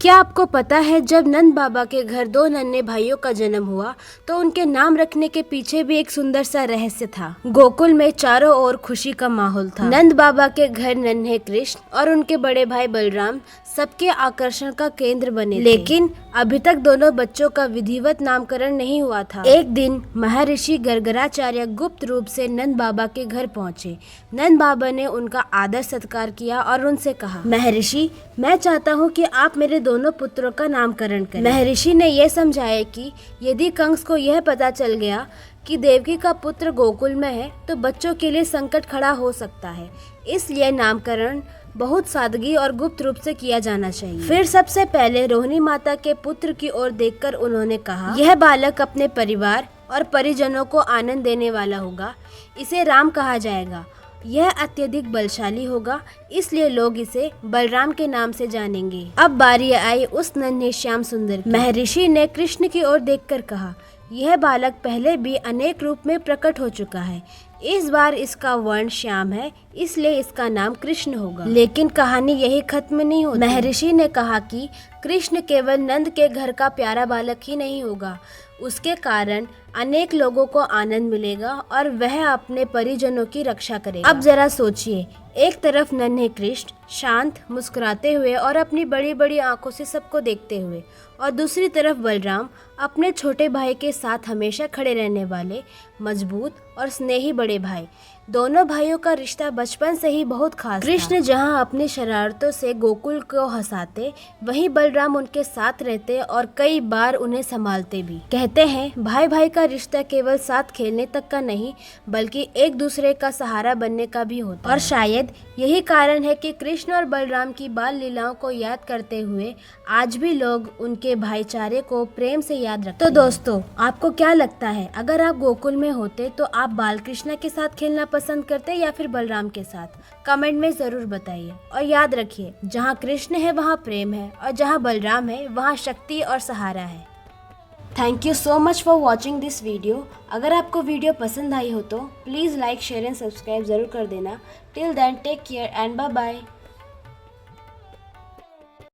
क्या आपको पता है जब नंद बाबा के घर दो नन्हे भाइयों का जन्म हुआ तो उनके नाम रखने के पीछे भी एक सुंदर सा रहस्य था। गोकुल में चारों ओर खुशी का माहौल था। नंद बाबा के घर नन्हे कृष्ण और उनके बड़े भाई बलराम सबके आकर्षण का केंद्र बने थे। लेकिन अभी तक दोनों बच्चों का विधिवत नामकरण नहीं हुआ था। एक दिन महर्षि गर्गराचार्य गुप्त रूप से नंद बाबा के घर पहुँचे। नंद बाबा ने उनका आदर सत्कार किया और उनसे कहा, महर्षि, मैं चाहता हूँ कि आप मेरे दोनों पुत्रों का नामकरण करें। महर्षि ने यह समझाया कि यदि कंस को यह पता चल गया कि देवकी का पुत्र गोकुल में है तो बच्चों के लिए संकट खड़ा हो सकता है, इसलिए नामकरण बहुत सादगी और गुप्त रूप से किया जाना चाहिए। फिर सबसे पहले रोहिणी माता के पुत्र की ओर देखकर उन्होंने कहा, यह बालक अपने परिवार और परिजनों को आनंद देने वाला होगा, इसे राम कहा जाएगा। यह अत्यधिक बलशाली होगा, इसलिए लोग इसे बलराम के नाम से जानेंगे। अब बारी आई उस नन्हे श्याम सुंदर की। महर्षि ने कृष्ण की ओर देखकर कहा, यह बालक पहले भी अनेक रूप में प्रकट हो चुका है, इस बार इसका वर्ण श्याम है, इसलिए इसका नाम कृष्ण होगा। लेकिन कहानी यही खत्म नहीं होती। महर्षि ने कहा कि कृष्ण केवल नंद के घर का प्यारा बालक ही नहीं होगा, उसके कारण अनेक लोगों को आनंद मिलेगा और वह अपने परिजनों की रक्षा करेगा। अब जरा सोचिए, एक तरफ नन्हे कृष्ण शांत, मुस्कुराते हुए और अपनी बड़ी बड़ी आंखों से सबको देखते हुए, और दूसरी तरफ बलराम अपने छोटे भाई के साथ हमेशा खड़े रहने वाले मजबूत और स्नेही बड़े भाई। दोनों भाइयों का रिश्ता बचपन से ही बहुत खास था। कृष्ण जहां अपनी शरारतों से गोकुल को हंसाते, वहीं बलराम उनके साथ रहते और कई बार उन्हें संभालते भी। कहते हैं भाई भाई का रिश्ता केवल साथ खेलने तक का नहीं, बल्कि एक दूसरे का सहारा बनने का भी होता है। और शायद यही कारण है कि कृष्ण और बलराम की बाल लीलाओं को याद करते हुए आज भी लोग उनके भाईचारे को प्रेम से याद रखते हैं। तो दोस्तों, आपको क्या लगता है, अगर आप गोकुल में होते तो आप बाल कृष्णा के साथ खेलना पसंद करते या फिर बलराम के साथ? कमेंट में जरूर बताइए। और याद रखिए, जहाँ कृष्ण है वहाँ प्रेम है, और जहाँ बलराम है वहाँ शक्ति और सहारा है। Thank you so much for watching this video. अगर आपको वीडियो पसंद आई हो तो please like, share and subscribe ज़रूर कर देना। Till then take care and bye bye.